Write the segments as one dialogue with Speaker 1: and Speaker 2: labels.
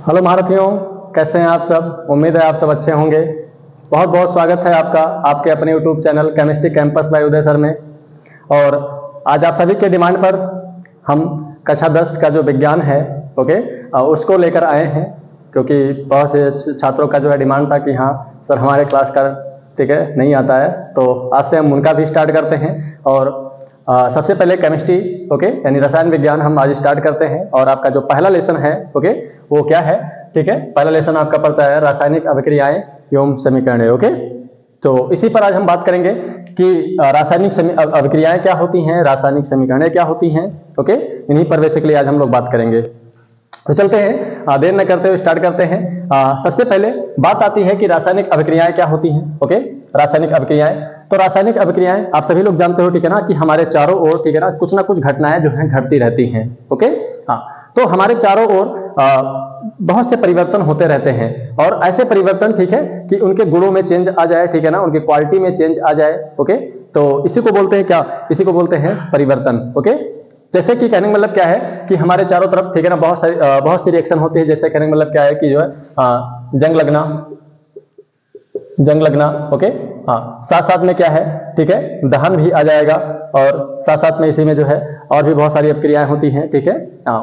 Speaker 1: Hello महारथियों, कैसे हैं आप सब। उम्मीद है आप सब अच्छे होंगे। बहुत बहुत स्वागत है आपका आपके अपने YouTube channel chemistry campus by Uday sir में। और आज आप सभी के डिमांड पर हम कक्षा 10 का जो विज्ञान है उसको लेकर आए हैं, क्योंकि बहुत से छात्रों का जो है डिमांड था कि हाँ सर हमारे क्लास का नहीं आता है, तो आज से हम उनका भी स्टार्ट करते हैं। और सबसे पहले केमिस्ट्री यानी रसायन विज्ञान हम आज स्टार्ट करते हैं। और आपका जो पहला लेसन है वो क्या है, पहला लेसन आपका पड़ता है रासायनिक अभिक्रियाएं एवं समीकरण। तो इसी पर आज हम बात करेंगे कि रासायनिक अभिक्रियाएं क्या होती हैं, रासायनिक समीकरणें क्या होती हैं। इन्हीं पर बेसिकली आज हम लोग बात करेंगे। तो चलते हैं, देर न करते हुए स्टार्ट करते हैं। सबसे पहले बात आती है कि रासायनिक अभिक्रियाएं क्या होती हैं। रासायनिक अभिक्रियाएं, तो रासायनिक अभिक्रियाएं आप सभी लोग जानते हो ना कि हमारे चारों ओर कुछ ना कुछ घटनाएं जो हैं घटती रहती हैं। तो हमारे चारों ओर बहुत से परिवर्तन होते रहते हैं, और ऐसे परिवर्तन कि उनके गुणों में चेंज आ जाए, उनकी क्वालिटी में चेंज आ जाए। तो इसी को बोलते हैं क्या, इसी को बोलते हैं परिवर्तन। जैसे कि कहने का मतलब क्या है कि हमारे चारों तरफ बहुत सी रिएक्शन होती है। जैसे कहने का मतलब क्या है कि जो है जंग लगना। साथ साथ में क्या है, दहन भी आ जाएगा, और साथ साथ में इसी में जो है और भी बहुत सारी अभिक्रियाएं होती हैं।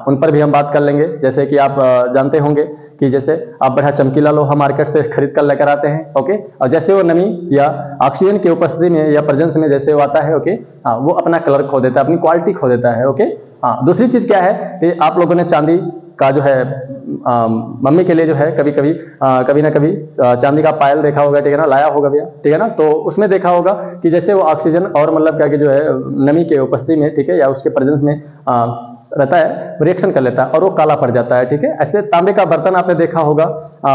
Speaker 1: उन पर भी हम बात कर लेंगे। जैसे कि आप जानते होंगे कि जैसे आप बढ़िया चमकीला लोहा मार्केट से खरीद कर लेकर आते हैं। और जैसे वो नमी या ऑक्सीजन की उपस्थिति में या प्रेजेंस में जैसे वो आता है वो अपना कलर खो देता है, अपनी क्वालिटी खो देता है। दूसरी चीज क्या है कि आप लोगों ने चांदी का जो है मम्मी के लिए जो है कभी ना कभी चांदी का पायल देखा होगा, लाया होगा भैया, तो उसमें देखा होगा कि जैसे वो ऑक्सीजन और मतलब क्या कि जो है नमी के उपस्थिति में या उसके प्रेजेंस में रहता है, रिएक्शन कर लेता है और वो काला पड़ जाता है। ऐसे तांबे का बर्तन आपने देखा होगा,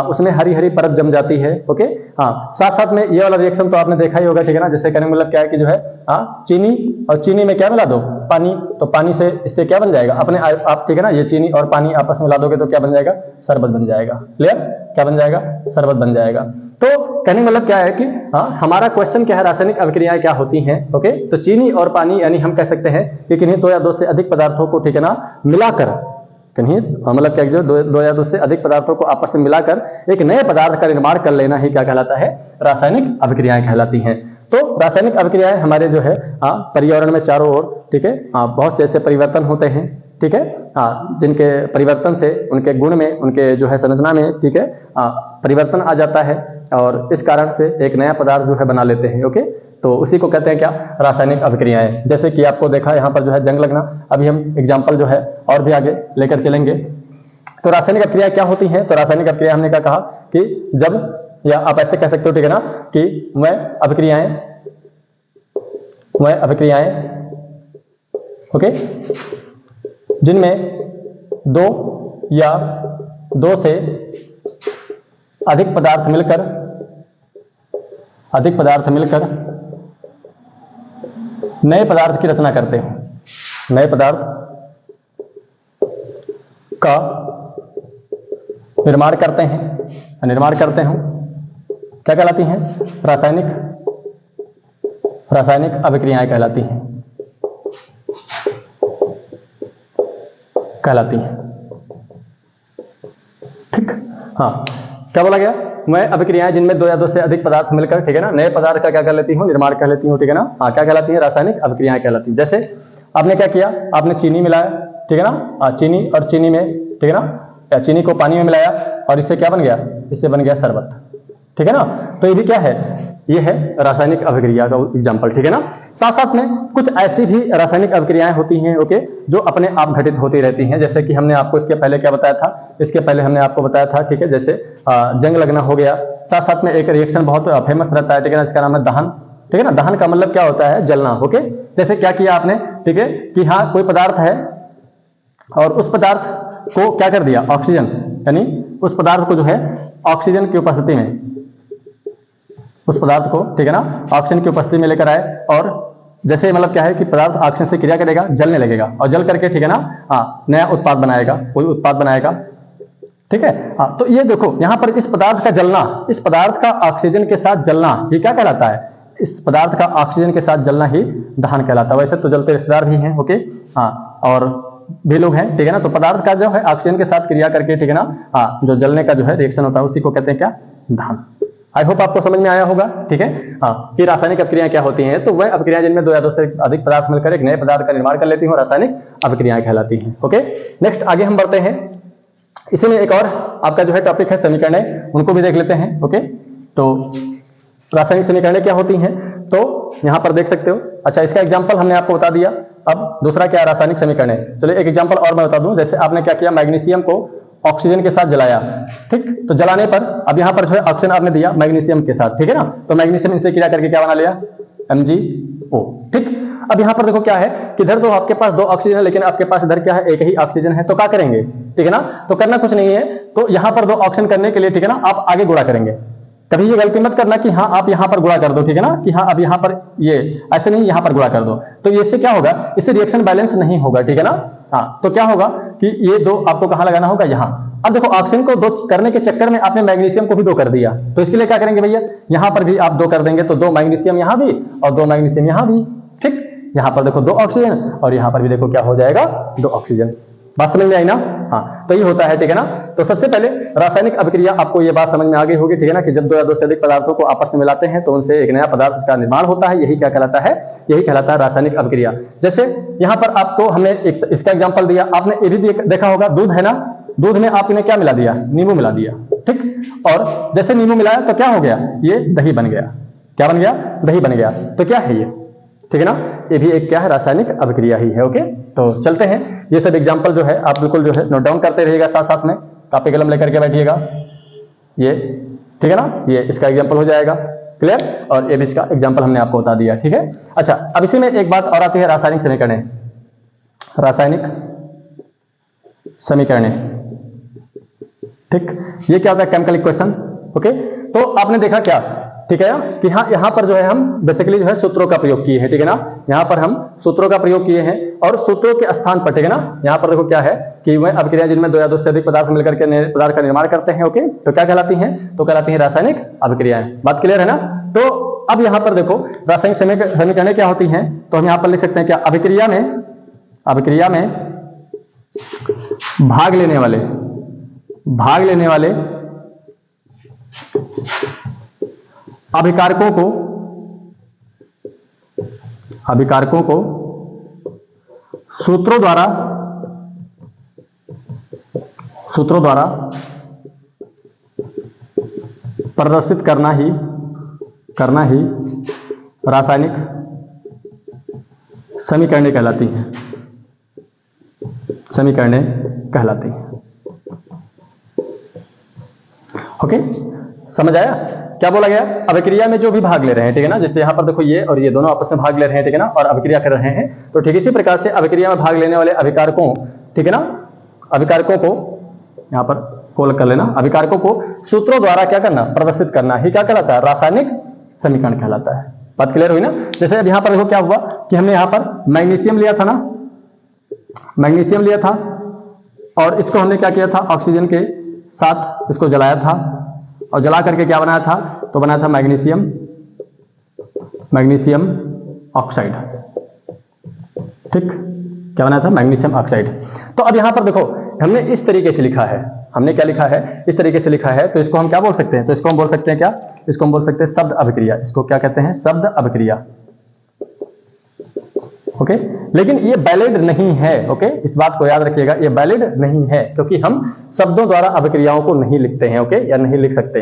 Speaker 1: उसमें हरी हरी परत जम जाती है। साथ साथ में ये वाला रिएक्शन तो आपने देखा ही होगा, जैसे कहने मतलब क्या है कि जो है चीनी, और चीनी में क्या मिला दो, पानी। तो पानी से इससे क्या बन जाएगा अपने आप, ये चीनी और पानी आपस में मिला दोगे तो क्या बन जाएगा, शरबत बन जाएगा। क्लियर, क्या बन जाएगा, शरबत बन जाएगा। तो कहने का मतलब क्या है कि हमारा क्वेश्चन क्या है, रासायनिक अभिक्रियाएं क्या होती हैं। तो चीनी और पानी, यानी हम कह सकते हैं कि किन्हीं दो या दो से अधिक पदार्थों को मिलाकर, मतलब क्या, दो या दो से अधिक पदार्थों को आपस में मिलाकर एक नए पदार्थ का निर्माण कर लेना ही क्या कहलाता है, रासायनिक अभिक्रियाएं कहलाती हैं। तो रासायनिक अभिक्रियाएं हमारे जो है पर्यावरण में चारों ओर बहुत से ऐसे परिवर्तन होते हैं, जिनके परिवर्तन से उनके गुण में, उनके जो है संरचना में परिवर्तन आ जाता है, और इस कारण से एक नया पदार्थ जो है बना लेते हैं। तो उसी को कहते हैं क्या, रासायनिक अभिक्रियाएं। जैसे कि आपको देखा यहाँ पर जो है जंग लगना, अभी हम एग्जाम्पल जो है और भी आगे लेकर चलेंगे। तो रासायनिक अभिक्रिया क्या होती हैं, तो रासायनिक अभिक्रिया हमने क्या कहा कि जब, या आप ऐसे कह सकते हो कि वह अभिक्रियाएं जिनमें दो या दो से अधिक पदार्थ मिलकर नए पदार्थ की रचना करते हैं, नए पदार्थ का निर्माण करते हैं, क्या कहलाती हैं, रासायनिक अभिक्रियाएं कहलाती हैं। ठीक, क्या बोला गया, वह अभिक्रियाएं जिनमें दो या दो से अधिक पदार्थ मिलकर नए पदार्थ का क्या कर लेती हूँ, निर्माण कर लेती हूँ। क्या कहलाती है, रासायनिक अभिक्रियाएं कहलाती हैं। जैसे आपने क्या किया, आपने चीनी मिलाया, चीनी और चीनी में या चीनी को पानी में मिलाया, और इससे क्या बन गया, इससे बन गया शरबत। तो ये भी क्या है, ये है रासायनिक अभिक्रिया का एग्जाम्पल। साथ साथ में कुछ ऐसी भी रासायनिक अभिक्रियाएं होती हैं जो अपने आप घटित होती रहती हैं। जैसे कि हमने आपको इसके पहले क्या बताया था, इसके पहले हमने आपको बताया था जैसे जंग लगना हो गया। साथ साथ में एक रिएक्शन बहुत फेमस रहता है, इसका नाम है दहन। दहन का मतलब क्या होता है, जलना। जैसे क्या किया आपने, कि हाँ कोई पदार्थ है और उस पदार्थ को क्या कर दिया, ऑक्सीजन, यानी उस पदार्थ को जो है ऑक्सीजन की उपस्थिति में, उस पदार्थ को ऑक्सीजन की उपस्थिति में लेकर आए, और जैसे मतलब क्या है कि पदार्थ ऑक्सीजन से क्रिया करेगा, जलने लगेगा, और जल करके नया उत्पाद बनाएगा, कोई उत्पाद बनाएगा। तो ये देखो यहाँ पर इस पदार्थ का जलना, इस पदार्थ का ऑक्सीजन के साथ जलना, ये क्या कहलाता है, इस पदार्थ का ऑक्सीजन के साथ जलना ही दहन कहलाता है। वैसे तो जलते रिश्तेदार भी हैं। और भी लोग हैं, ठीक है ना। तो पदार्थ का जो है ऑक्सीजन के साथ क्रिया करके, ठीक है ना, हाँ, जो जलने का जो है रिएक्शन होता है उसी को कहते हैं क्या, दहन। आई होप आपको समझ में आया होगा, ठीक है। हाँ, कि रासायनिक अभिक्रियाएं क्या होती हैं, तो वह अभिक्रियाएं जिनमें 2 या 2 से अधिक पदार्थ मिलकर एक नए पदार्थ का निर्माण कर लेती हैं, रासायनिक अभिक्रियाएं कहलाती हैं। ओके, नेक्स्ट आगे हम बढ़ते हैं। इसी में एक और आपका जो है टॉपिक है समीकरणें, उनको भी देख लेते हैं। ओके, तो रासायनिक समीकरणें क्या होती हैं, तो यहां पर देख सकते हो। अच्छा, इसका एग्जांपल हमने आपको बता दिया। अब दूसरा क्या है, रासायनिक समीकरणें। चलिए एक एग्जांपल और मैं बता दूं। जैसे आपने क्या किया, मैग्नीशियम को ऑक्सीजन के साथ जलाया, ठीक। तो जलाने पर अब यहां पर जो है ऑक्सीजन आपने दिया मैग्नीशियम के साथ, ठीक है ना। तो मैग्नीशियम इनसे क्रिया करके क्या बना लिया, MgO, ठीक। अब यहां पर देखो क्या है कि इधर तो आपके पास 2 ऑक्सीजन है, लेकिन आपके पास इधर क्या है, एक ही ऑक्सीजन है। तो क्या करेंगे, ठीक है ना। तो करना कुछ नहीं है, तो यहां पर 2 ऑक्सीजन करने के लिए, ठीक है ना, आप आगे गुणा करेंगे। कभी ये गलती मत करना कि हाँ आप यहां पर गुणा कर दो, ठीक है ना, कि हाँ अब यहां पर ये ऐसे नहीं, यहां पर गुणा कर दो। तो इससे क्या होगा, इससे रिएक्शन बैलेंस नहीं होगा, ठीक है ना। हाँ, तो क्या होगा कि ये 2 आपको कहां लगाना होगा, यहां। अब देखो ऑक्सीजन को 2 करने के चक्कर में आपने मैग्नीशियम को भी 2 कर दिया, तो इसके लिए क्या करेंगे भैया, यहां पर भी आप 2 कर देंगे, तो 2 मैग्नीशियम यहां भी और 2 मैग्नीशियम यहां भी, ठीक। यहां पर देखो 2 ऑक्सीजन और यहां पर भी देखो क्या हो जाएगा, 2 ऑक्सीजन। बात समझ में आई ना। हाँ, तो ये होता है, ठीक है ना। तो सबसे पहले रासायनिक अभिक्रिया, आपको ये बात समझ में आ गई होगी, ठीक है ना, कि जब 2 या 2 से अधिक पदार्थों को आपस में मिलाते हैं तो उनसे एक नया पदार्थ का निर्माण होता है। यही क्या कहलाता है, यही कहलाता है रासायनिक अभिक्रिया। जैसे यहां पर आपको हमने इसका एग्जाम्पल दिया, आपने ये भी देखा होगा, दूध है ना, दूध में आपने क्या मिला दिया, नींबू मिला दिया, ठीक। और जैसे नींबू मिलाया तो क्या हो गया, ये दही बन गया। क्या बन गया, दही बन गया। तो क्या है ये, ठीक है ना, ये भी एक क्या है, रासायनिक अभिक्रिया ही है। ओके, तो चलते हैं। ये सब एग्जांपल जो है आप बिल्कुल जो है नोट डाउन करते रहिएगा, साथ साथ में कॉपी कलम लेकर के बैठिएगा। ये ठीक है ना, ये इसका एग्जांपल हो जाएगा, क्लियर। और ये भी इसका एग्जांपल हमने आपको बता दिया, ठीक है। अच्छा, अब इसी में एक बात और आती है, रासायनिक समीकरणें। रासायनिक समीकरणें, ठीक। ये क्या होता है, केमिकल इक्वेशन। ओके, तो आपने देखा क्या, ठीक है, कि हाँ यहां पर जो है हम बेसिकली जो है सूत्रों का प्रयोग किए हैं, ठीक है ना। यहां पर हम सूत्रों का प्रयोग किए हैं और सूत्रों के स्थान पर, ठीक है ना, यहां पर देखो क्या है कि वह अभिक्रिया जिनमें 2 या 2 से अधिक पदार्थ मिलकर के नए पदार्थ का निर्माण करते हैं। ओके, तो क्या कहलाती हैं, तो कहलाती हैं रासायनिक अभिक्रियाएं। बात क्लियर है ना। तो अब यहां पर देखो रासायनिक समीकरणें क्या होती हैं, तो हम यहां पर लिख सकते हैं क्या, अभिक्रिया में भाग लेने वाले अभिकारकों को सूत्रों द्वारा प्रदर्शित करना ही रासायनिक समीकरणें कहलाती हैं। ओके, समझ आया क्या बोला गया। अभिक्रिया में जो भी भाग ले रहे हैं, ठीक है ना, जैसे यहां पर देखो ये और ये दोनों आपस में भाग ले रहे हैं, ठीक है ना, और अभिक्रिया कर रहे हैं। तो ठीक इसी प्रकार से अभिक्रिया में भाग लेने वाले अभिकारकों, ठीक है ना, अभिकारकों को यहां पर कोल कर लेना, अभिकारकों को सूत्रों द्वारा क्या करना, प्रदर्शित करना ही क्या कहलाता है, रासायनिक समीकरण कहलाता है। बात क्लियर हुई ना। जैसे अब यहां पर देखो क्या हुआ कि हमने यहां पर मैग्नीशियम लिया था ना, मैग्नीशियम लिया था और इसको हमने क्या किया था, ऑक्सीजन के साथ इसको जलाया था और जला करके क्या बनाया था, तो बनाया था मैग्नीशियम ऑक्साइड, ठीक। क्या बनाया था, मैग्नीशियम ऑक्साइड। तो अब यहां पर देखो हमने इस तरीके से लिखा है, हमने क्या लिखा है, इस तरीके से लिखा है। तो इसको हम क्या बोल सकते हैं, तो इसको हम बोल सकते हैं क्या, इसको हम बोल सकते हैं शब्द अभिक्रिया। इसको क्या कहते हैं, शब्द अभिक्रिया। ओके, लेकिन ये वैलिड नहीं है। ओके, इस बात को याद रखिएगा, ये वैलिड नहीं है क्योंकि हम शब्दों द्वारा अभिक्रियाओं को नहीं लिखते हैं। ओके, या नहीं लिख सकते।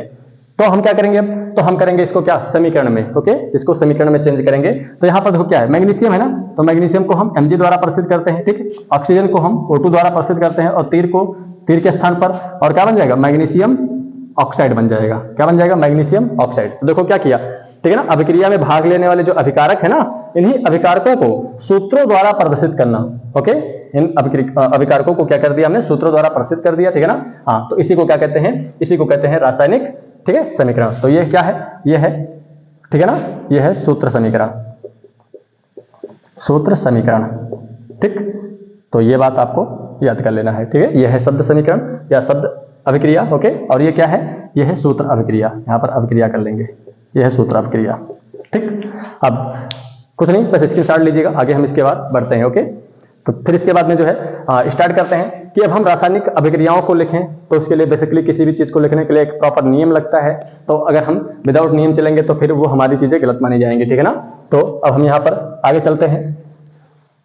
Speaker 1: तो हम क्या करेंगे अब, तो हम करेंगे इसको क्या, समीकरण में। ओके, इसको समीकरण में चेंज करेंगे। तो यहां पर देखो क्या है, मैग्नीशियम है ना, तो मैग्नीशियम को हम Mg द्वारा प्रदर्शित करते हैं, ठीक। ऑक्सीजन को हम O2 द्वारा प्रदर्शित करते हैं और तीर के स्थान पर और क्या बन जाएगा, मैग्नीशियम ऑक्साइड बन जाएगा। क्या बन जाएगा, मैग्नीशियम ऑक्साइड। तो देखो क्या किया, ठीक है ना, अभिक्रिया में भाग लेने वाले जो अभिकारक है ना, इन्हीं अभिकारकों को सूत्रों द्वारा प्रदर्शित करना। ओके, इन अभिकारकों को क्या कर दिया हमने, सूत्रों द्वारा प्रदर्शित कर दिया, ठीक है ना। हाँ, तो इसी को क्या कहते हैं, इसी को कहते हैं रासायनिक, ठीक है, समीकरण। तो ये क्या है, ये है, ठीक है ना, ये है सूत्र समीकरण, ठीक। तो ये बात आपको याद कर लेना है, ठीक है। ये है शब्द समीकरण या शब्द अभिक्रिया। ओके, और ये क्या है, ये है सूत्र अभिक्रिया। यहां पर अभिक्रिया कर लेंगे, ये है सूत्र अभिक्रिया, ठीक। अब कुछ नहीं, बस स्क्रीनशॉट लीजिएगा, आगे हम इसके बाद बढ़ते हैं। ओके, तो फिर इसके बाद में जो है स्टार्ट करते हैं कि अब हम रासायनिक अभिक्रियाओं को लिखें, तो उसके लिए बेसिकली किसी भी चीज को लिखने के लिए एक प्रॉपर नियम लगता है। तो अगर हम विदाउट नियम चलेंगे तो फिर वो हमारी चीजें गलत मानी जाएंगी, ठीक है ना। तो अब हम यहाँ पर आगे चलते हैं,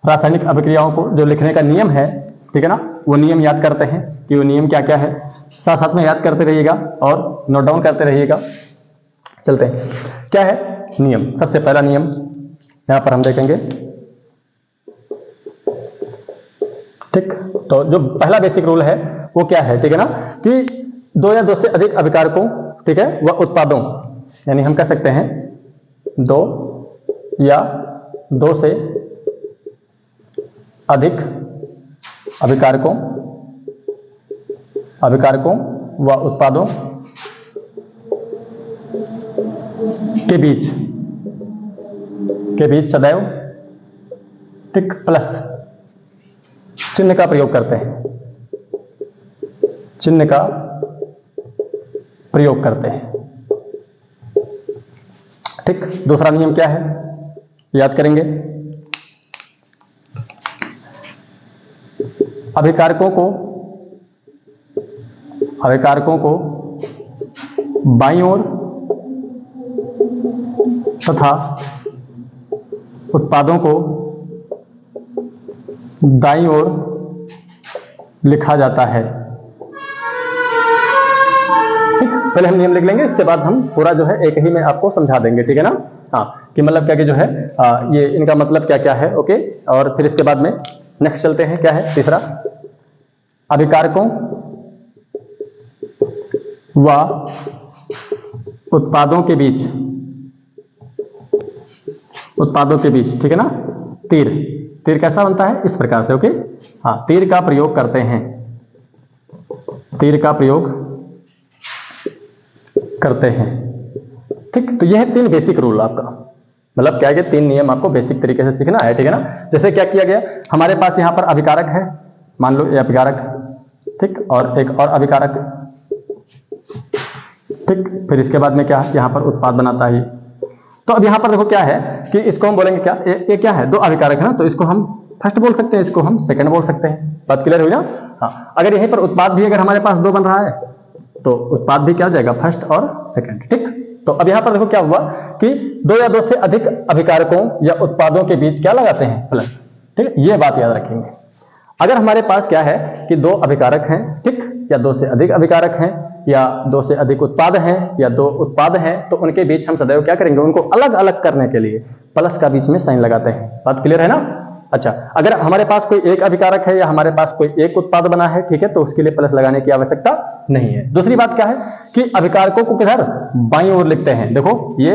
Speaker 1: रासायनिक अभिक्रियाओं को जो लिखने का नियम है, ठीक है ना, वो नियम याद करते हैं कि वो नियम क्या क्या है। साथ साथ में याद करते रहिएगा और नोट डाउन करते रहिएगा। चलते हैं, क्या है नियम। सबसे पहला नियम यहां पर हम देखेंगे, ठीक। तो जो पहला बेसिक रूल है वो क्या है, ठीक है ना, कि दो या दो से अधिक अभिकारकों, ठीक है, वह उत्पादों, यानी हम कह सकते हैं दो या दो से अधिक अभिकारकों व उत्पादों के बीच सदैव, ठीक, प्लस चिन्ह का प्रयोग करते हैं, चिन्ह का प्रयोग करते हैं, ठीक। दूसरा नियम क्या है, याद करेंगे, अभिकारकों को बाईं ओर तथा उत्पादों को दाईं ओर लिखा जाता है, ठीक। पहले हम नियम लिख लेंगे, इसके बाद हम पूरा जो है एक ही में आपको समझा देंगे, ठीक है ना। हाँ, कि मतलब क्या कि जो है ये इनका मतलब क्या क्या है, ओके। और फिर इसके बाद में नेक्स्ट चलते हैं, क्या है तीसरा, अभिकारकों व उत्पादों के बीच, ठीक है ना, तीर कैसा बनता है, इस प्रकार से, ओके। हाँ, तीर का प्रयोग करते हैं, ठीक। तो यह है 3 बेसिक रूल आपका, मतलब क्या है कि 3 नियम आपको बेसिक तरीके से सीखना है, ठीक है ना। जैसे क्या किया गया, हमारे पास यहां पर अभिकारक है, मान लो ये अभिकारक, ठीक, और एक और अभिकारक, ठीक। फिर इसके बाद में क्या है, यहां पर उत्पाद बनाता है। तो अब यहां पर देखो क्या है कि इसको हम बोलेंगे क्या, ये क्या है, 2 अभिकारक है ना, तो इसको हम फर्स्ट बोल सकते हैं, इसको हम सेकंड बोल सकते हैं। बात क्लियर हुई ना। हाँ, अगर यहीं पर उत्पाद भी अगर हमारे पास 2 बन रहा है तो उत्पाद भी क्या हो जाएगा, फर्स्ट और सेकंड, ठीक। तो अब यहां पर देखो क्या हुआ कि 2 या 2 से अधिक अभिकारकों या उत्पादों के बीच क्या लगाते हैं, प्लस, ठीक। ये बात याद रखेंगे। अगर हमारे पास क्या है कि 2 अभिकारक हैं, ठीक, या 2 से अधिक अभिकारक हैं, या 2 से अधिक उत्पाद हैं, या 2 उत्पाद हैं, तो उनके बीच हम सदैव क्या करेंगे, उनको अलग अलग करने के लिए प्लस का बीच में साइन लगाते हैं। बात क्लियर है ना। अच्छा, अगर हमारे पास कोई एक अभिकारक है या हमारे पास कोई एक उत्पाद बना है, ठीक है, तो उसके लिए प्लस लगाने की आवश्यकता नहीं है। दूसरी बात क्या है कि अभिकारकों को किधर, बाईं ओर लिखते हैं। देखो ये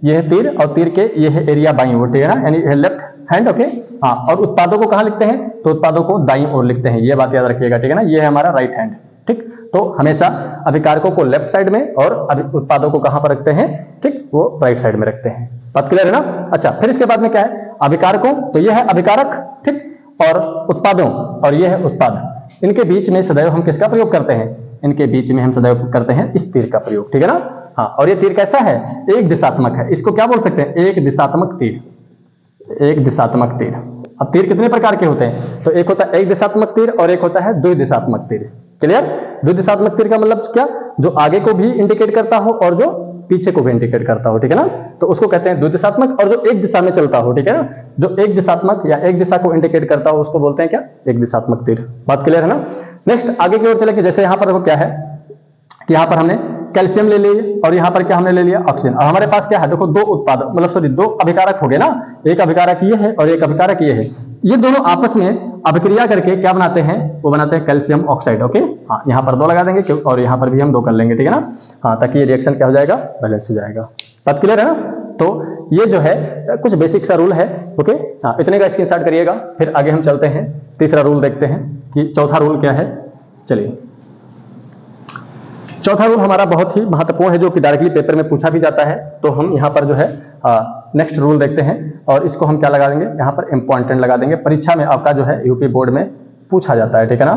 Speaker 1: है तीर, और तीर के ये है एरिया बाईं ओर, ठीक है ना, यानी लेफ्ट हैंड, ओके। हाँ, और उत्पादों को कहां लिखते हैं, तो उत्पादों को दाईं ओर लिखते हैं, ये बात याद रखिएगा, ठीक है ना। ये है हमारा राइट हैंड, ठीक। तो हमेशा अभिकारकों को लेफ्ट साइड में और उत्पादों को कहां पर रखते हैं, ठीक, वो राइट साइड में रखते हैं। बात क्लियर है ना। अच्छा, फिर इसके बाद में क्या है, अभिकारकों, तो ये है अभिकारक, ठीक, और उत्पादों, और ये है उत्पाद। इनके बीच में सदैव हम किसका प्रयोग करते हैं, इनके बीच में हम सदैव करते हैं इस तीर का प्रयोग, ठीक है ना। हाँ, और ये तीर कैसा है, एक दिशात्मक है, इसको क्या बोल सकते हैं, एक दिशात्मक तीर, एक दिशात्मक तीर। अब तीर कितने प्रकार के होते हैं, तो एक होता है एक दिशात्मक तीर और एक होता है द्विदिशात्मक तीर। क्लियर। द्विदिशात्मक तीर का मतलब क्या, जो आगे को भी इंडिकेट करता हो और जो पीछे को भी इंडिकेट करता हो, ठीक है ना, तो उसको कहते हैं द्विदिशात्मक। और जो एक दिशा में चलता हो, ठीक है ना, जो एक दिशात्मक या एक दिशा को इंडिकेट करता हो, उसको बोलते हैं क्या, एक दिशात्मक तीर। बात क्लियर है ना। नेक्स्ट आगे की ओर चले कि जैसे यहां पर देखो क्या है कि यहां पर हमने कैल्शियम ले लिया और यहां पर क्या हमने ले लिया, ऑक्सीजन। और हमारे पास क्या है, देखो 2 उत्पाद, मतलब सॉरी 2 अभिकारक हो गए ना, एक अभिकारक ये है और एक अभिकारक ये है। ये दोनों आपस में अभिक्रिया करके क्या बनाते हैं, वो बनाते हैं कैल्शियम ऑक्साइड, ओके। हाँ, यहाँ पर 2 लगा देंगे और यहाँ पर भी हम 2 कर लेंगे, ठीक है ना। हाँ, ताकि ये रिएक्शन क्या हो जाएगा, बैलेंस हो जाएगा। बात क्लियर है ना। तो ये जो है कुछ बेसिक सा रूल है, ओके। हाँ, इतने का स्क्रीनशॉट करिएगा। फिर आगे हम चलते हैं, तीसरा रूल देखते हैं कि चौथा रूल क्या है। चलिए, चौथा रूल हमारा बहुत ही महत्वपूर्ण है, जो कि डायरेक्टली पेपर में पूछा भी जाता है। तो हम यहाँ पर जो है नेक्स्ट रूल देखते हैं, और इसको हम क्या लगा देंगे, यहाँ पर इंपॉर्टेंट लगा देंगे। परीक्षा में आपका जो है यूपी बोर्ड में पूछा जाता है, ठीक है ना,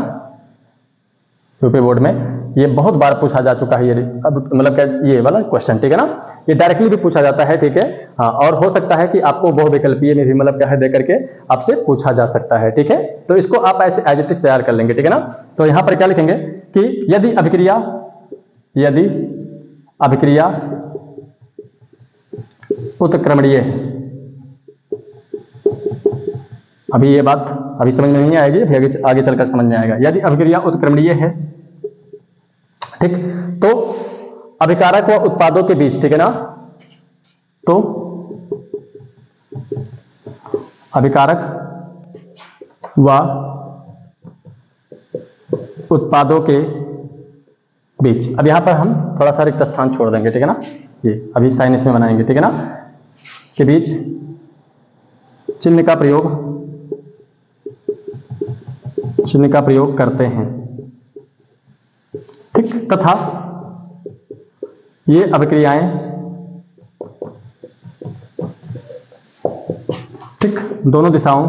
Speaker 1: यूपी बोर्ड में ये बहुत बार पूछा जा चुका है, ये अब मतलब क्या ये वाला क्वेश्चन, ठीक है ना, ये डायरेक्टली भी पूछा जाता है, ठीक है। हाँ, और हो सकता है कि आपको बहुविकल्पीय में भी मतलब क्या है दे करके आपसे पूछा जा सकता है, ठीक है। तो इसको आप ऐसे एज इट इज तैयार कर लेंगे, ठीक है ना। तो यहां पर क्या लिखेंगे कि यदि अभिक्रिया उत्क्रमणीय है, अभी ये बात अभी समझ में नहीं आएगी, अभी आगे चलकर समझ में आएगा। यदि अभिक्रिया उत्क्रमणीय है, ठीक, तो अभिकारक व उत्पादों के बीच, ठीक है ना, तो अभिकारक व उत्पादों के बीच, अब यहां पर हम थोड़ा सा रिक्त स्थान छोड़ देंगे, ठीक है ना, ये अभी साइन इसमें बनाएंगे, ठीक है ना, के बीच चिन्ह का प्रयोग करते हैं, ठीक, तथा ये अभिक्रियाएं, ठीक, दोनों दिशाओं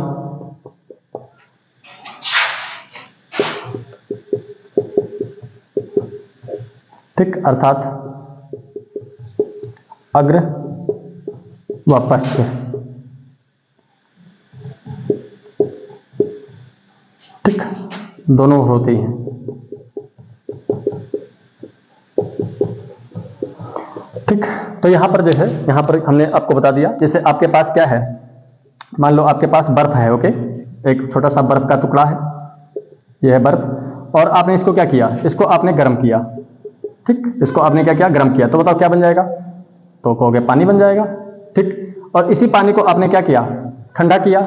Speaker 1: ठीक, अर्थात अग्र व पश्च, ठीक, दोनों होती हैं, ठीक। तो यहां पर जो है, यहां पर हमने आपको बता दिया, जैसे आपके पास क्या है, मान लो आपके पास बर्फ है, ओके, एक छोटा सा बर्फ का टुकड़ा है, यह है बर्फ, और आपने इसको क्या किया, इसको आपने गर्म किया, ठीक, इसको आपने क्या किया, गर्म किया, तो बताओ क्या बन जाएगा, तो कहोगे पानी बन जाएगा, ठीक। और इसी पानी को आपने क्या किया, ठंडा किया,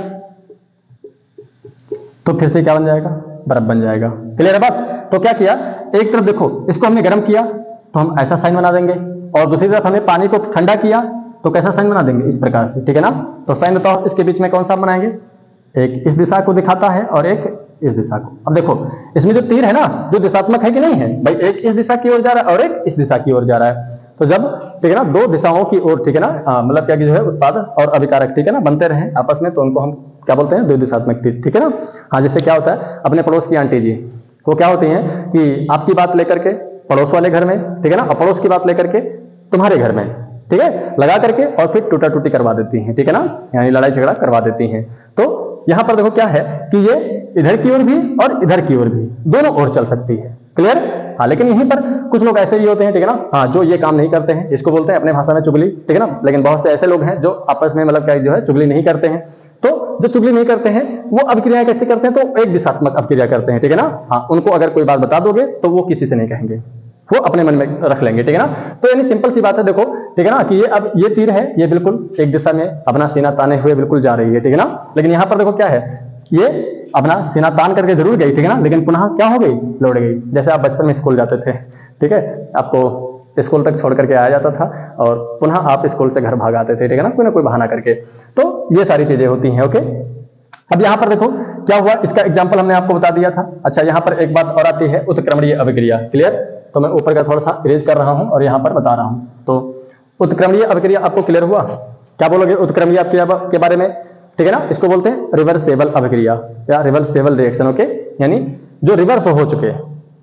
Speaker 1: तो फिर से क्या बन जाएगा, बर्फ बन जाएगा। क्लियर है बात। तो क्या किया, एक तरफ देखो इसको हमने गर्म किया तो हम ऐसा साइन बना देंगे, और दूसरी तरफ हमने पानी को ठंडा किया तो कैसा साइन बना देंगे, इस प्रकार से, ठीक है ना। तो साइन बताओ इसके बीच में कौन सा बनाएंगे, एक इस दिशा को दिखाता है और एक इस दिशा को। अब देखो इसमें जो तीर है ना, जो दिशात्मक है कि नहीं है भाई, एक इस दिशा की ओर जा रहा है और एक इस दिशा की ओर जा रहा है, तो जब, ठीक है ना, दो दिशाओं की ओर, ठीक है ना, मतलब क्या जो है उत्पाद और अभिकारक, ठीक है ना, बनते रहे आपस में, तो उनको हम क्या बोलते हैं, द्वि दिशात्मक तीर, ठीक है ना। हाँ, जैसे क्या होता है, अपने पड़ोस की आंटी जी, वो क्या होती हैं कि आपकी बात लेकर के पड़ोस वाले घर में, ठीक है ना, और पड़ोस की बात लेकर के तुम्हारे घर में, ठीक है, लगा करके और फिर टूटा टूटी करवा देती हैं, ठीक है ना, यानी लड़ाई झगड़ा करवा देती हैं। तो यहां पर देखो क्या है कि ये इधर की ओर भी और इधर की ओर भी दोनों ओर चल सकती है। क्लियर। हाँ, लेकिन यहीं पर कुछ लोग ऐसे भी होते हैं, ठीक है ना, हाँ, जो ये काम नहीं करते हैं, इसको बोलते हैं अपने भाषा में चुगली, ठीक है ना। लेकिन बहुत से ऐसे लोग हैं जो आपस में मतलब क्या जो है चुगली नहीं करते हैं। तो जो चुगली नहीं करते हैं वो अभिक्रिया कैसे करते हैं, तो एक दिशात्मक अभिक्रिया करते हैं, ठीक है ना। हाँ, उनको अगर कोई बात बता दोगे तो वो किसी से नहीं कहेंगे, वो अपने मन में रख लेंगे, ठीक है ना। तो यानी सिंपल सी बात है, देखो, ठीक है ना, कि ये अब ये तीर है, ये बिल्कुल एक दिशा में अपना सीना ताने हुए बिल्कुल जा रही है, ठीक है ना। लेकिन यहां पर देखो क्या है, ये अपना सीना तान करके जरूर गई, ठीक है ना, लेकिन पुनः क्या हो गई, लौट गई। जैसे आप बचपन में स्कूल जाते थे, ठीक है, आपको स्कूल तक छोड़ करके आया जाता था और पुनः आप स्कूल से घर भाग आते थे, ठीक है ना कोई बहाना करके। तो ये सारी चीजें होती हैं। ओके, अब यहां पर देखो क्या हुआ, इसका एग्जांपल हमने आपको बता दिया था। अच्छा, यहां पर एक बात और आती है, उत्क्रमणीय अभिक्रिया। क्लियर। तो मैं ऊपर का थोड़ा सा इरेज कर रहा हूं और यहां पर बता रहा हूं। तो उत्क्रमणीय अभिक्रिया आपको क्लियर हुआ। क्या बोलोगे उत्क्रमणीय अभिक्रिया के बारे में, ठीक है ना। इसको बोलते हैं रिवर्सेबल अभिक्रिया या रिवर्सेबल रिएक्शन। ओके, यानी जो रिवर्स हो चुके,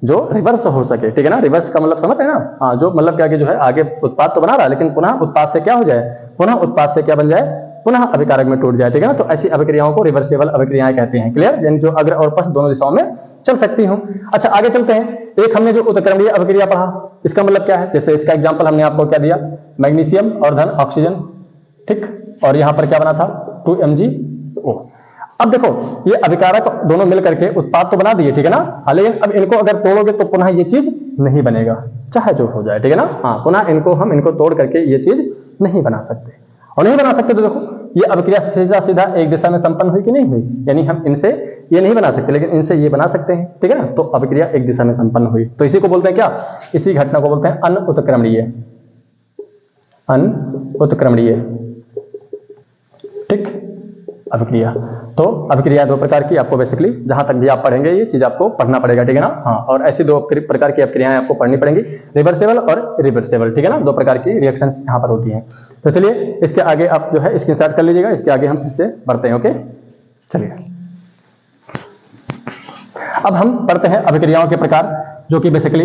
Speaker 1: जो रिवर्स हो सके, ठीक है ना। रिवर्स का मतलब समझ है ना, हाँ, जो मतलब क्या कि जो है आगे उत्पाद तो बना रहा है लेकिन पुनः उत्पाद से क्या हो जाए, पुनः उत्पाद से क्या बन जाए, पुनः अभिकारक में टूट जाए, ठीक है ना। तो ऐसी अभिक्रियाओं को रिवर्सेबल अभिक्रियाएं कहते हैं। क्लियर, यानी जो अग्र और पश्च दोनों दिशाओं में चल सकती हूं। अच्छा, आगे चलते हैं। एक हमने जो उत्क्रमणीय अभिक्रिया पढ़ा, इसका मतलब क्या है, जैसे इसका एग्जांपल हमने आपको क्या दिया, मैग्नीशियम और धन ऑक्सीजन, ठीक, और यहां पर क्या बना था 2MgO। अब देखो ये अभिकारक दोनों मिलकर के उत्पाद तो बना दिए, ठीक है ना, लेकिन अब इनको अगर तोड़ोगे तो पुनः ये चीज नहीं बनेगा, चाहे जो हो जाए, ठीक है ना। हाँ, पुनः इनको तोड़ करके ये चीज नहीं बना सकते, और नहीं बना सकते तो देखो ये अभिक्रिया सीधा सीधा एक दिशा में संपन्न हुई कि नहीं हुई, यानी हम इनसे ये नहीं बना सकते लेकिन इनसे ये बना सकते हैं, ठीक है ना। तो अभिक्रिया एक दिशा में संपन्न हुई, तो इसी को बोलते हैं क्या, इसी घटना को बोलते हैं अनुत्क्रमणीय, अनुत्क्रमणीय, ठीक, अभिक्रिया। तो अभिक्रिया दो प्रकार की, आपको बेसिकली जहां तक भी आप पढ़ेंगे ये चीज आपको पढ़ना पड़ेगा, ठीक है ना। हाँ, और ऐसी दो प्रकार की अभिक्रियाएं आपको पढ़नी पड़ेंगी, रिवर्सेबल और इरिवर्सेबल, ठीक है ना। दो प्रकार की रिएक्शंस यहां पर होती हैं। तो चलिए इसके आगे आप जो है स्क्रीनशॉट कर लीजिएगा, इसके आगे हम फिर से बढ़ते हैं। ओके, चलिए अब हम पढ़ते हैं अभिक्रियाओं के प्रकार, जो कि बेसिकली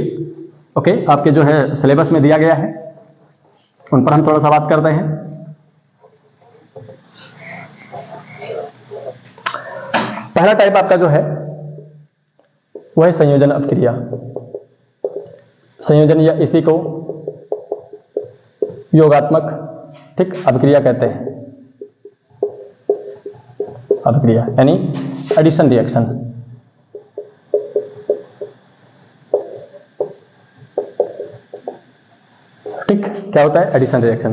Speaker 1: ओके, आपके जो है सिलेबस में दिया गया है, उन पर हम थोड़ा सा बात करते हैं। पहला टाइप आपका जो है वो है संयोजन अपक्रिया। संयोजन या इसी को योगात्मक, ठीक, अपक्रिया कहते हैं। अपक्रिया यानी एडिशन रिएक्शन। ठीक, क्या होता है एडिशन रिएक्शन?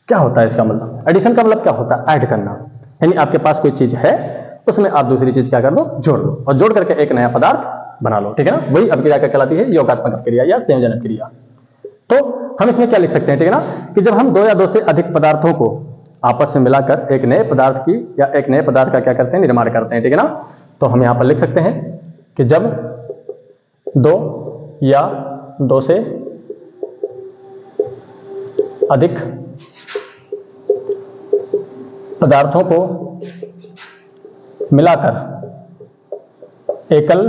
Speaker 1: क्या होता है इसका मतलब? एडिशन का मतलब क्या होता है? ऐड करना। यानी आपके पास कोई चीज है, उसमें आप दूसरी चीज क्या कर लो, जोड़ लो, और जोड़ करके एक नया पदार्थ बना लो, ठीक है ना। वही अपक्रिया क्या कहलाती है? योगात्मक अपक्रिया या संयोजन अपक्रिया। तो हम इसमें क्या लिख सकते हैं, ठीक है ना, कि जब हम दो या दो से अधिक पदार्थों को आपस में मिलाकर एक नए पदार्थ की या एक नए पदार्थ का क्या करते हैं, निर्माण करते हैं, ठीक है ना। तो हम यहां पर लिख सकते हैं कि जब दो या दो से अधिक पदार्थों को मिलाकर एकल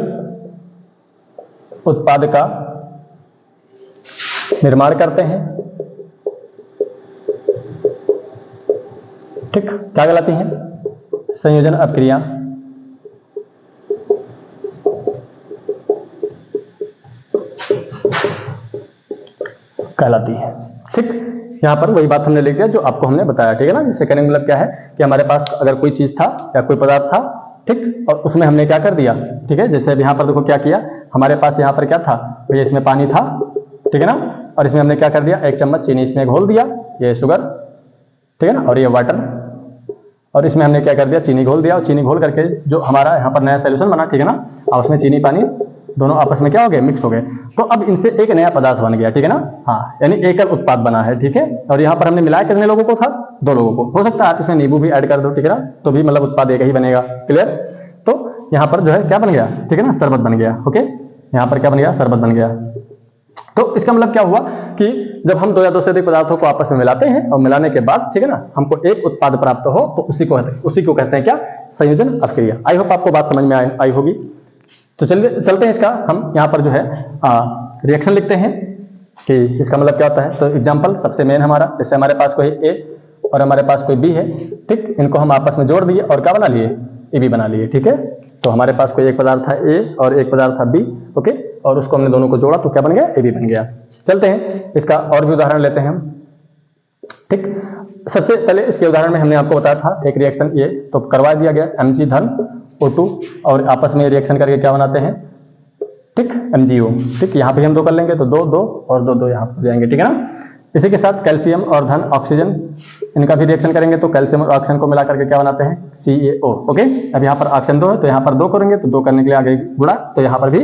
Speaker 1: उत्पाद का निर्माण करते हैं, ठीक, क्या कहलाती है? संयोजन अपक्रिया। कहलाती है, ठीक। यहां पर वही बात हमने लिख दिया जो आपको हमने बताया, ठीक है ना। जिससे कहने का मतलब क्या है कि हमारे पास अगर कोई चीज था या कोई पदार्थ था, ठीक, और उसमें हमने क्या कर दिया, ठीक है। जैसे अब यहां पर देखो क्या किया, हमारे पास यहां पर क्या था भैया, इसमें पानी था, ठीक है ना, और इसमें हमने क्या कर दिया, एक चम्मच चीनी इसमें घोल दिया, ये शुगर, ठीक है ना, और ये वाटर, और इसमें हमने क्या कर दिया, चीनी घोल दिया, और चीनी घोल करके जो हमारा यहाँ पर नया सोल्यूशन बना, ठीक है ना, और उसमें चीनी पानी दोनों आपस में क्या हो गए, मिक्स हो गए। तो अब इनसे एक नया पदार्थ बन गया, ठीक है ना, हाँ, यानी एकल उत्पाद बना है, ठीक है। और यहाँ पर हमने मिलाया कितने लोगों को था? दो लोगों को। हो सकता है आप इसमें नींबू भी ऐड कर दो, ठीक है ना, तो भी मतलब उत्पाद एक ही बनेगा। क्लियर? तो यहाँ पर जो है क्या बन गया, ठीक है ना, शरबत बन गया। ओके, यहाँ पर क्या बन गया, शरबत बन गया। तो इसका मतलब क्या हुआ कि जब हम दो या दो से अधिक पदार्थों को आपस में मिलाते हैं और मिलाने के बाद, ठीक है ना, हमको एक उत्पाद प्राप्त हो, तो उसी को कहते हैं क्या, संयोजन अपक्रिया। आई होप आपको बात समझ में आई होगी। तो चलिए चलते हैं इसका, हम यहाँ पर जो है रिएक्शन लिखते हैं कि इसका मतलब क्या होता है। तो एग्जांपल सबसे मेन हमारा, जैसे हमारे पास कोई ए और हमारे पास कोई बी है, ठीक, इनको हम आपस में जोड़ दिए और क्या बना लिए, ए बी बना लिए, ठीक है। तो हमारे पास कोई एक पदार्थ था ए और एक पदार्थ था बी, ओके, और उसको हमने दोनों को जोड़ा तो क्या बन गया, ए बी बन गया। चलते हैं इसका और भी उदाहरण लेते हैं हम, ठीक। सबसे पहले इसके उदाहरण में हमने आपको बताया था एक रिएक्शन ये तो करवा दिया गया, Mg धन O2, और आपस में रिएक्शन करके क्या बनाते हैं, ठीक, MgO, ठीक। यहाँ पे हम दो कर लेंगे तो दो दो और दो दो यहाँ पर जाएंगे, ठीक है ना। इसी के साथ कैल्शियम और धन ऑक्सीजन, इनका भी रिएक्शन करेंगे तो कैल्शियम और ऑक्सीजन को मिला करके क्या बनाते हैं, CaO। ओके, अब यहाँ पर ऑक्सीजन दो है तो यहाँ पर दो करेंगे तो दो करने के लिए आगे गुणा, तो यहाँ पर भी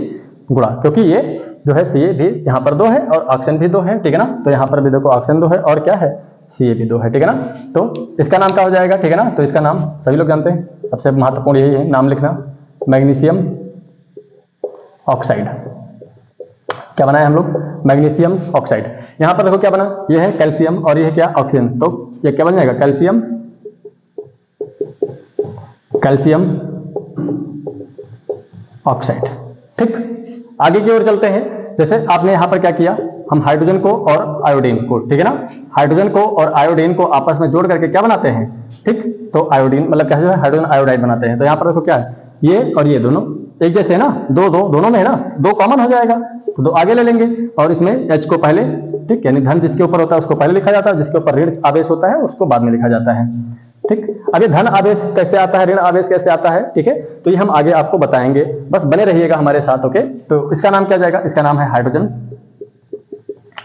Speaker 1: गुणा, क्योंकि ये जो है Ca भी यहाँ पर दो है और ऑक्सीजन भी दो है, ठीक है ना। तो यहाँ पर भी देखो ऑक्सीजन दो है और क्या है, Ca भी दो है, ठीक है ना। तो इसका नाम क्या हो जाएगा, ठीक है ना। तो इसका नाम सभी लोग जानते हैं, सबसे महत्वपूर्ण यही है नाम लिखना, मैग्नीशियम ऑक्साइड। क्या बनाया हम लोग, मैग्नीशियम ऑक्साइड। यहां पर देखो क्या बना, ये है कैल्शियम और ये है क्या, ऑक्सीजन। तो ये क्या बन जाएगा, कैल्शियम ऑक्साइड, ठीक। आगे की ओर चलते हैं। जैसे आपने यहां पर क्या किया, हम हाइड्रोजन को और आयोडीन को, ठीक है ना, हाइड्रोजन को और आयोडीन को आपस में जोड़ करके क्या बनाते हैं, ठीक। तो आयोडीन मतलब क्या है, हाइड्रोजन आयोडाइड बनाते हैं। तो यहाँ पर देखो क्या है, ये और ये दोनों एक जैसे है ना, दो दो दोनों में है ना, दो कॉमन हो जाएगा तो दो आगे ले लेंगे और इसमें H को पहले, ठीक, यानी धन जिसके ऊपर होता है उसको पहले लिखा जाता है, जिसके ऊपर ऋण आवेश होता है उसको बाद में लिखा जाता है, ठीक। अब ये धन आवेश कैसे आता है, ऋण आवेश कैसे आता है, ठीक है, तो ये हम आगे आपको बताएंगे, बस बने रहिएगा हमारे साथ। ओके, तो इसका नाम क्या जाएगा, इसका नाम है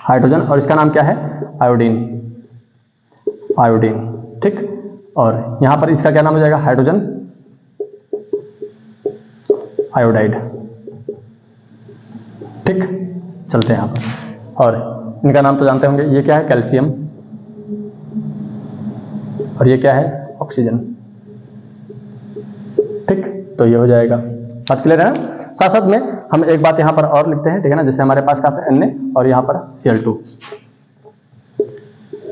Speaker 1: हाइड्रोजन, और इसका नाम क्या है, आयोडीन, ठीक। और यहां पर इसका क्या नाम हो जाएगा, हाइड्रोजन आयोडाइड, ठीक। चलते हैं यहां पर, और इनका नाम तो जानते होंगे, ये क्या है, कैल्शियम, और ये क्या है, ऑक्सीजन, ठीक। तो ये हो जाएगा, बात क्लियर है ना। साथ साथ में हम एक बात यहां पर और लिखते हैं, ठीक है ना, जैसे हमारे पास का Na और यहां पर Cl2।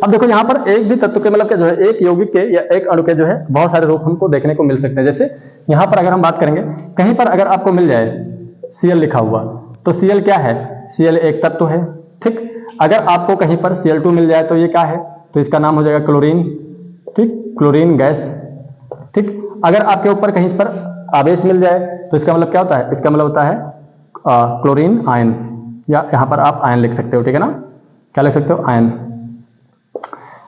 Speaker 1: अब देखो यहां पर एक भी तत्व के मतलब जो है, एक यौगिक के या एक अणु के जो है बहुत सारे रूप हमको देखने को मिल सकते हैं। जैसे यहां पर अगर हम बात करेंगे, कहीं पर अगर आपको मिल जाए Cl लिखा हुआ, तो Cl क्या है, Cl एक तत्व है, ठीक। अगर आपको कहीं पर Cl2 मिल जाए तो ये क्या है, तो इसका नाम हो जाएगा क्लोरीन, ठीक, क्लोरीन गैस, ठीक। अगर आपके ऊपर कहीं पर आवेश मिल जाए तो इसका मतलब क्या होता है, इसका मतलब होता है क्लोरीन आयन, या यहाँ पर आप आयन लिख सकते हो, ठीक है ना, क्या लिख सकते हो, आयन।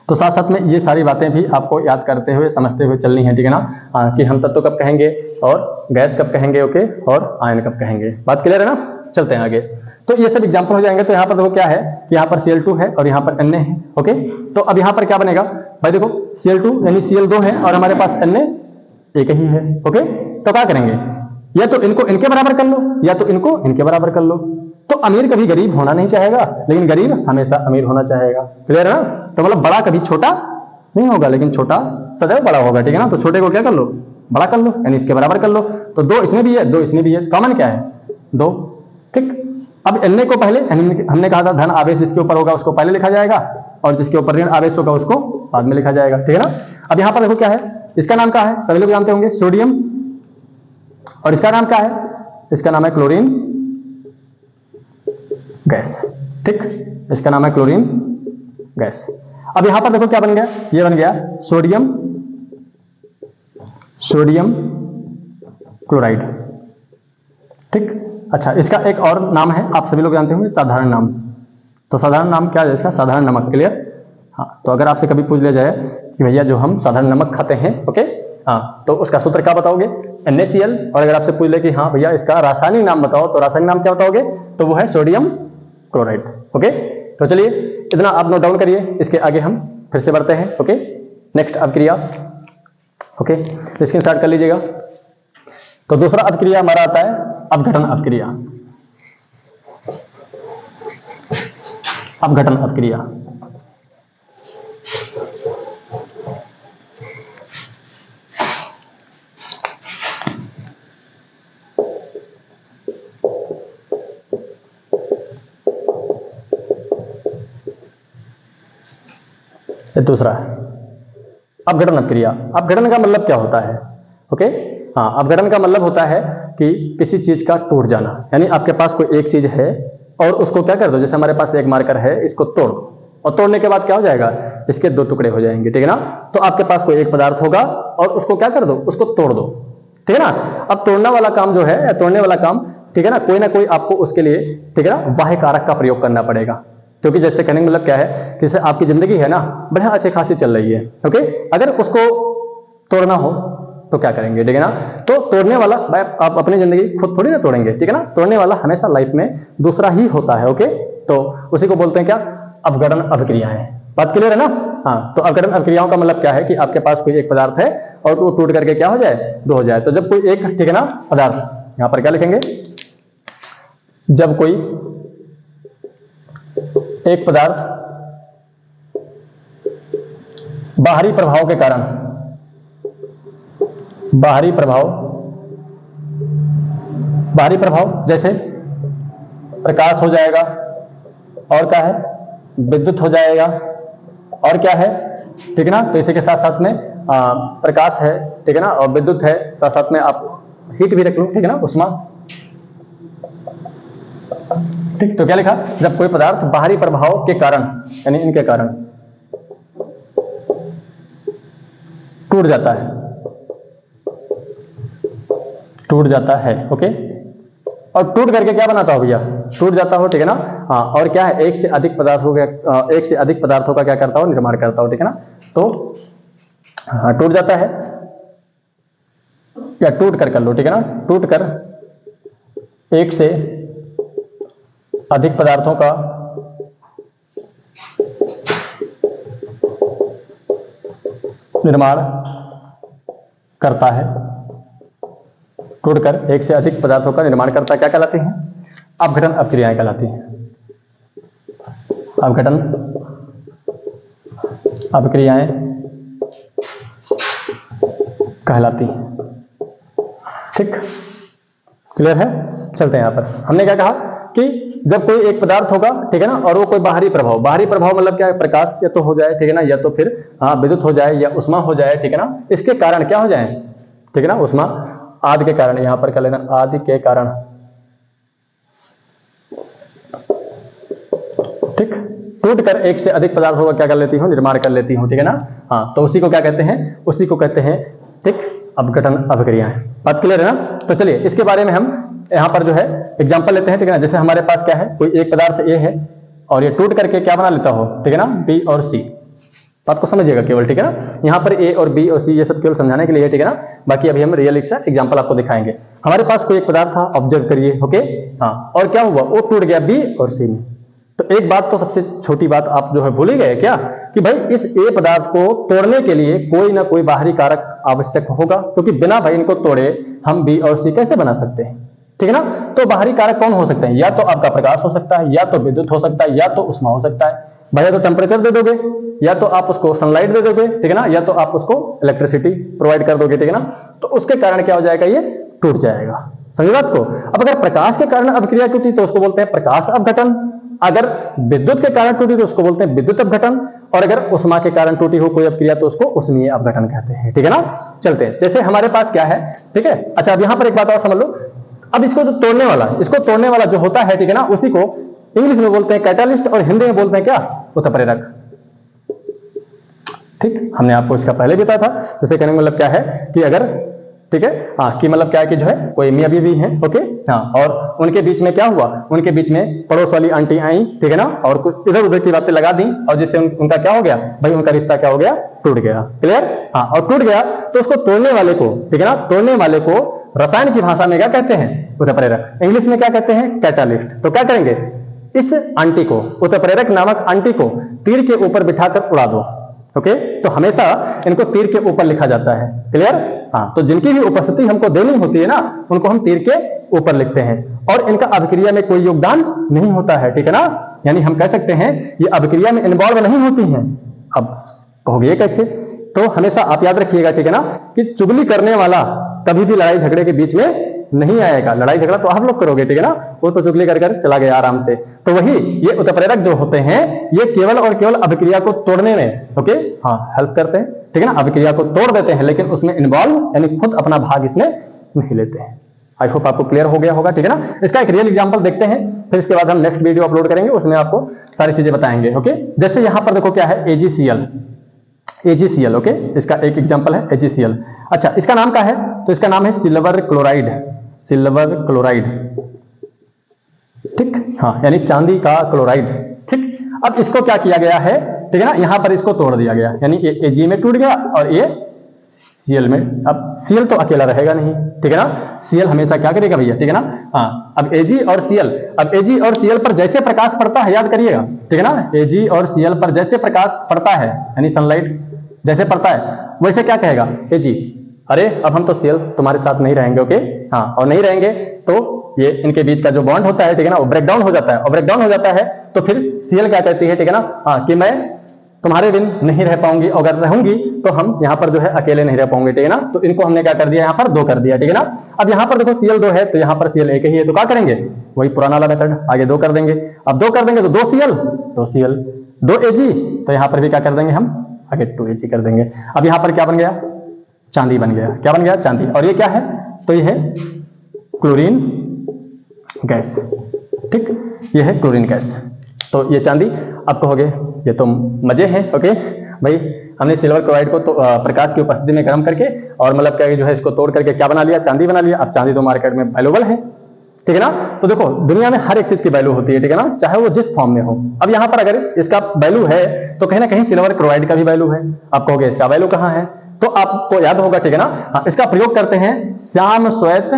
Speaker 1: तो साथ साथ में ये सारी बातें भी आपको याद करते हुए समझते हुए चलनी है, ठीक है ना, कि हम तत्व कब कहेंगे और गैस कब कहेंगे, ओके, और आयन कब कहेंगे। बात क्लियर है ना, चलते हैं आगे। तो ये सब एग्जांपल हो जाएंगे। तो यहाँ पर देखो क्या है कि यहाँ पर Cl2 है और यहाँ पर Na है, ओके। तो अब यहाँ पर क्या बनेगा भाई, देखो Cl2 यानी Cl2 है और हमारे पास Na एक ही है, ओके। तो क्या करेंगे, या तो इनको इनके बराबर कर लो या तो इनको इनके बराबर कर लो। तो अमीर कभी गरीब होना नहीं चाहेगा, लेकिन गरीब हमेशा अमीर होना चाहेगा, क्लियर है ना। तो मतलब बड़ा कभी छोटा नहीं होगा, लेकिन छोटा सदैव बड़ा होगा, ठीक है ना। तो छोटे को क्या कर लो, बड़ा कर लो, यानी इसके बराबर कर लो। तो 2 इसमें भी है, 2 इसमें भी है, कॉमन क्या है, 2, ठीक। अब Na को पहले हमने कहा था धन आवेश इसके ऊपर होगा उसको पहले लिखा जाएगा, और जिसके ऊपर ऋण आवेश होगा उसको बाद में लिखा जाएगा, ठीक है ना। अब यहाँ पर देखो क्या है, इसका नाम क्या है, सभी लोग जानते होंगे, सोडियम, और इसका नाम क्या है, इसका नाम है क्लोरीन गैस, ठीक, इसका नाम है क्लोरीन गैस। अब यहां पर देखो क्या बन गया, ये बन गया सोडियम क्लोराइड, ठीक। अच्छा, इसका एक और नाम है, आप सभी लोग जानते होंगे, साधारण नाम। तो साधारण नाम क्या है इसका, साधारण नमक, क्लियर। हाँ, तो अगर आपसे कभी पूछ लिया जाए कि भैया जो हम साधारण नमक खाते हैं, ओके, हाँ, तो उसका सूत्र क्या बताओगे, NaCl। और अगर आपसे पूछ ले कि हाँ भैया इसका रासायनिक नाम बताओ, तो रासायनिक नाम क्या बताओगे, तो वो है सोडियम क्लोराइड, ओके। तो चलिए इतना आप नोट डाउन करिए, इसके आगे हम फिर से बढ़ते हैं, ओके। नेक्स्ट अपक्रिया, ओके, स्क्रीन शॉट कर लीजिएगा। तो दूसरा अपक्रिया हमारा आता है अपघटन अपक्रिया। अपघटन अपक्रिया, दूसरा है अपघटन अपक्रिया। अपघटन का मतलब क्या होता है, ओके, हाँ, अपघटन का मतलब होता है कि किसी चीज का टूट जाना, यानी आपके पास कोई एक चीज है और उसको क्या कर दो, जैसे हमारे पास एक मार्कर है, इसको तोड़ दो, और तोड़ने के बाद क्या हो जाएगा, इसके 2 टुकड़े हो जाएंगे, ठीक है ना। तो आपके पास कोई एक पदार्थ होगा और उसको क्या कर दो, उसको तोड़ दो, ठीक है ना। अब तोड़ने वाला काम जो है, तोड़ने वाला काम, ठीक है ना कोई आपको उसके लिए, ठीक है ना, बाह्य कारक का प्रयोग करना पड़ेगा। क्योंकि जैसे कहने का मतलब क्या है कि जैसे आपकी जिंदगी है ना, बढ़िया अच्छी खासी चल रही है, ओके, अगर उसको तोड़ना हो तो क्या करेंगे, ठीक है ना। तो तोड़ने वाला, आप अपनी जिंदगी खुद थोड़ी ना तोड़ेंगे, ठीक है ना, तोड़ने वाला हमेशा लाइफ में दूसरा ही होता है, ओके। तो उसी को बोलते हैं क्या, अपघटन अपक्रियाएं। बात क्लियर है ना। हाँ, तो अपघटन अपक्रियाओं का मतलब क्या है कि आपके पास कोई एक पदार्थ है और वो टूट करके क्या हो जाए, 2 हो जाए। तो जब कोई एक, ठीक है ना, पदार्थ, यहां पर क्या लिखेंगे, जब कोई एक पदार्थ बाहरी प्रभाव के कारण, बाहरी प्रभाव जैसे प्रकाश हो जाएगा, और क्या है, विद्युत हो जाएगा, और क्या है, ठीक है ना। तो इसी के साथ साथ में प्रकाश है, ठीक है ना, और विद्युत है, साथ साथ में आप हीट भी रख लो, ठीक है ना, उष्मा, ठीक। तो क्या लिखा, जब कोई पदार्थ बाहरी प्रभाव के कारण, यानी इनके कारण टूट जाता है, ओके। और टूट करके क्या बनाता हो भैया, टूट जाता हो, ठीक है ना, हाँ। और क्या है, एक से अधिक पदार्थों का क्या करता हो, निर्माण करता हो, ठीक है ना। तो हाँ, टूट जाता है, या टूट कर लो, ठीक है ना, टूट कर एक से अधिक पदार्थों का निर्माण करता है, टूटकर एक से अधिक पदार्थों का निर्माण करता है, क्या कहलाती हैं, अपघटन अपक्रियाएं कहलाती हैं। अपघटन अपक्रियाएं कहलाती हैं, ठीक, क्लियर है। चलते हैं, यहां पर हमने क्या कहा कि जब कोई एक पदार्थ होगा, ठीक है ना, और वो कोई बाहरी प्रभाव मतलब क्या है, प्रकाश या तो हो जाए, ठीक है ना, या तो फिर हाँ विद्युत हो जाए, या उष्मा हो जाए, ठीक है ना, इसके कारण क्या हो जाए, ठीक है ना, उष्मा आदि के कारण, यहां पर कर लेना, आदि के कारण टूट कर एक से अधिक पदार्थों का क्या कर लेती हूँ, निर्माण कर लेती हूँ, ठीक है ना। हाँ, तो उसी को क्या कहते हैं, उसी को कहते हैं ठीक अपघटन अभिक्रियाएं। बात क्लियर है ना। तो चलिए इसके बारे में हम यहाँ पर जो है एग्जाम्पल लेते हैं, ठीक है ना। जैसे हमारे पास क्या है, कोई एक पदार्थ ए है और ये टूट करके क्या बना लेता हो, ठीक है ना, बी और सी। बात को समझिएगा केवल, ठीक है ना। यहाँ पर ए और बी और सी ये सब केवल समझाने के लिए, ठीक है ना। बाकी अभी हम रियल एग्जाम्पल आपको दिखाएंगे। हमारे पास कोई एक पदार्थ था, ऑब्जर्व करिए, ओके। हाँ, और क्या हुआ, वो टूट गया बी और सी में। तो एक बात तो सबसे छोटी बात आप जो है भूल ही गए क्या, कि भाई इस ए पदार्थ को तोड़ने के लिए कोई ना कोई बाहरी कारक आवश्यक होगा, क्योंकि बिना भाई इनको तोड़े हम बी और सी कैसे बना सकते हैं, ठीक है ना। तो बाहरी कारक कौन हो सकते हैं, या तो आपका प्रकाश हो सकता है, या तो विद्युत हो सकता है, या तो उष्मा हो सकता है। भैया तो टेम्परेचर दे दोगे, या तो आप उसको सनलाइट दे दोगे, ठीक है ना, या तो आप उसको इलेक्ट्रिसिटी प्रोवाइड कर दोगे, ठीक है ना। तो उसके कारण क्या हो जाएगा, ये टूट जाएगा। समझे बात को। अब अगर प्रकाश के कारण अभिक्रिया टूटी तो उसको बोलते हैं प्रकाश अपघटन, अगर विद्युत के कारण टूटी तो उसको बोलते हैं विद्युत अपघटन, और अगर उष्मा के कारण टूटी हो कोई अभिक्रिया तो उसको उष्मीय अपघटन कहते हैं, ठीक है ना। चलते हैं, जैसे हमारे पास क्या है, ठीक है। अच्छा, अब यहां पर एक बात और समझ लो। अब इसको जो तोड़ने वाला, इसको तोड़ने वाला जो होता है, ठीक है ना, उसी को इंग्लिश में बोलते हैं कैटालिस्ट और हिंदी में बोलते हैं क्या, उत्प्रेरक। ठीक, हमने आपको इसका पहले भी बताया था। जैसे कहने का मतलब क्या है कि अगर, ठीक है, हाँ, कि मतलब क्या है कि जो है कोई मियां बीवी है, ओके, हाँ, और उनके बीच में क्या हुआ, उनके बीच में पड़ोस वाली आंटी आई, ठीक है ना, और कुछ इधर उधर की बातें लगा दी, और जिससे उनका क्या हो गया भाई, उनका रिश्ता क्या हो गया, टूट गया। क्लियर। हाँ, और टूट गया तो उसको तोड़ने वाले को, ठीक है ना, तोड़ने वाले को रसायन की भाषा में क्या कहते हैं, उत्प्रेरक। इंग्लिश में क्या कहते हैं, कैटालिस्ट। तो क्या करेंगे, इस आंटी को, उत्प्रेरक नामक आंटी को तीर के ऊपर बिठाकर उड़ा दो, ओके। तो हमेशा इनको तीर के ऊपर लिखा जाता है। क्लियर। हाँ, तो जिनकी भी उपस्थिति हमको देनी होती है ना, उनको हम तीर के ऊपर लिखते हैं, और इनका अभिक्रिया में कोई योगदान नहीं होता है, ठीक है ना। यानी हम कह सकते हैं ये अभिक्रिया में इन्वॉल्व नहीं होती हैं। अब कहोगे कैसे, तो हमेशा आप याद रखिएगा, ठीक है ना, कि चुगली करने वाला कभी भी लड़ाई झगड़े के बीच में नहीं आएगा। लड़ाई झगड़ा तो आप लोग करोगे, ठीक है ना, वो तो चुगली कर चला गया आराम से। तो वही ये उत्प्रेरक जो होते हैं, ये केवल और केवल अभिक्रिया को तोड़ने में, ओके, हाँ, हेल्प करते हैं, ठीक है ना। अभिक्रिया को तोड़ देते हैं, लेकिन उसमें इन्वॉल्व यानी खुद अपना भाग इसमें नहीं लेते हैं। आई होप आपको क्लियर हो गया होगा, ठीक है ना। इसका एक रियल एग्जांपल देखते हैं, फिर इसके बाद हम नेक्स्ट वीडियो अपलोड करेंगे, उसमें आपको सारी चीजें बताएंगे, ओके। जैसे यहां पर देखो क्या है, AgCl, AgCl, ओके, इसका एक एग्जांपल है AgCl। अच्छा, इसका नाम क्या है, तो इसका नाम है सिल्वर क्लोराइड, सिल्वर क्लोराइड, ठीक, हाँ, यानी चांदी का क्लोराइड, ठीक। अब इसको क्या किया गया है, ठीक है ना, यहां पर इसको तोड़ दिया गया, यानी ये Ag में टूट गया और ये Cl में। अब Cl तो अकेला रहेगा नहीं, ठीक है ना, Cl हमेशा क्या करेगा भैया, ठीक है ना। हाँ, अब Ag और Cl, अब Ag और Cl पर जैसे प्रकाश पड़ता है, याद करिएगा, ठीक है ना, Ag और Cl पर जैसे प्रकाश पड़ता है, यानी सनलाइट जैसे पड़ता है, वैसे क्या कहेगा Ag, अरे अब हम तो Cl तुम्हारे साथ नहीं रहेंगे, ओके, हाँ, और नहीं रहेंगे तो ये इनके बीच का जो बॉन्ड होता है, ठीक है ना, वो ब्रेक डाउन हो जाता है, और ब्रेक डाउन हो जाता है तो फिर Cl क्या कहती है, ठीक है ना, हाँ, कि मैं तुम्हारे बिन नहीं रह पाऊंगी, अगर रहूंगी तो हम यहाँ पर जो है अकेले नहीं रह पाऊंगे, ठीक है ना। तो इनको हमने क्या कर दिया, यहाँ पर 2 कर दिया, ठीक है ना। अब यहाँ पर देखो Cl 2 है तो यहाँ पर Cl 1 ही है, तो क्या करेंगे, वही पुराना वाला मेथड, आगे 2 कर देंगे। अब 2 कर देंगे तो 2 Cl 2 Ag, तो यहाँ पर भी क्या कर देंगे हम, आगे 2 Ag कर देंगे। अब यहाँ पर क्या बन गया, चांदी बन गया। क्या बन गया, चांदी। और ये क्या है, तो ये है क्लोरीन गैस, ठीक, ये है क्लोरीन गैस, तो ये चांदी। अब कहोगे ये तो मजे हैं, ओके भाई, हमने सिल्वर क्लोराइड को तो प्रकाश की उपस्थिति में गर्म करके और मतलब क्या जो है इसको तोड़ करके क्या बना लिया, चांदी बना लिया। अब चांदी तो मार्केट में वैल्यूबल है, ठीक है ना। तो देखो दुनिया में हर एक चीज की वैल्यू होती है, ठीक है ना, चाहे वो जिस फॉर्म में हो। अब यहाँ पर अगर इसका वैल्यू है तो कहीं ना कहीं सिल्वर क्लोराइड का भी वैल्यू है। आप कहोगे इसका वैल्यू कहाँ है, तो आपको याद होगा, ठीक है ना, इसका प्रयोग करते हैं श्याम श्वेत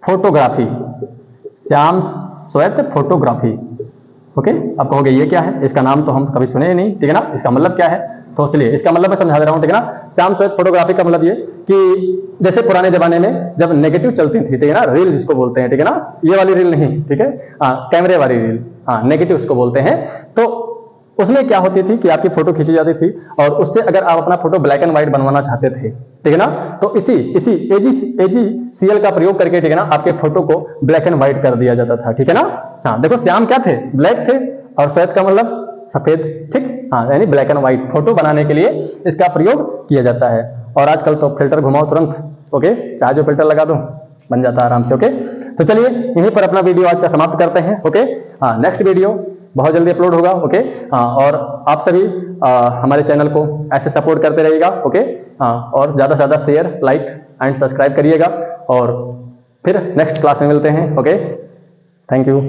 Speaker 1: फोटोग्राफी, श्याम श्वेत फोटोग्राफी, ओके। आप कहोगे ये क्या है, इसका नाम तो हम कभी सुने ही नहीं, ठीक है ना, इसका मतलब क्या है, तो चलिए इसका मतलब मैं समझा दे रहा हूं, ठीक है ना। श्याम श्वेत फोटोग्राफी का मतलब ये कि जैसे पुराने जमाने में जब नेगेटिव चलती थी, ठीक है ना, रील जिसको बोलते हैं, ठीक है ना, ये वाली रील नहीं, ठीक है, हाँ, कैमरे वाली रील, हाँ, नेगेटिव उसको बोलते हैं। तो उसमें क्या होती थी कि आपकी फोटो खींची जाती थी और उससे अगर आप अपना फोटो ब्लैक एंड व्हाइट बनवाना चाहते थे, ठीक है ना, तो इसी AgCl का प्रयोग करके, ठीक है ना, आपके फोटो को ब्लैक एंड व्हाइट कर दिया जाता था, ठीक है ना। हाँ, देखो श्याम क्या थे, ब्लैक थे, और श्वेत का मतलब सफेद, ठीक, हाँ, यानी ब्लैक एंड व्हाइट फोटो बनाने के लिए इसका प्रयोग किया जाता है। और आजकल तो फिल्टर घुमाओ तुरंत, ओके, चाहे जो फिल्टर लगा दो बन जाता है आराम से, ओके। तो चलिए यहीं पर अपना वीडियो आज का समाप्त करते हैं, ओके। हाँ, नेक्स्ट वीडियो बहुत जल्दी अपलोड होगा। ओके हाँ, और आप सभी हमारे चैनल को ऐसे सपोर्ट करते रहिएगा। ओके हाँ, और ज़्यादा से ज़्यादा शेयर, लाइक एंड सब्सक्राइब करिएगा, और फिर नेक्स्ट क्लास में मिलते हैं। Okay, thank you.